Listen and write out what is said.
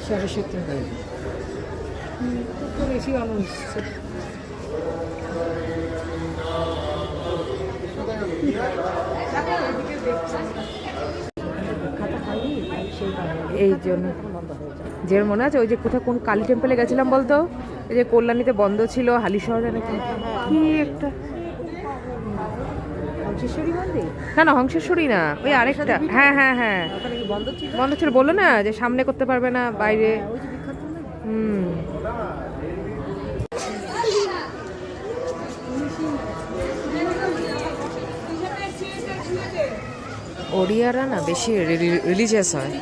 সরস্বতী তো বেশি মানুষ এই জন্য যে মনে আছে ওই যে কোথাও কোন কালী টেম্পলে গেছিলাম বলতো, এই যে কল্যাণীতে বন্ধ ছিল, হালি শহরে নাকি কি একটা, না না হংসেশ্বরী না, ওই আরেকটা, হ্যাঁ হ্যাঁ হ্যাঁ বন্ধ ছিল, বললো না যে সামনে করতে পারবে না বাইরে। ওড়িয়ারা না বেশি রিলিজিয়াস হয়।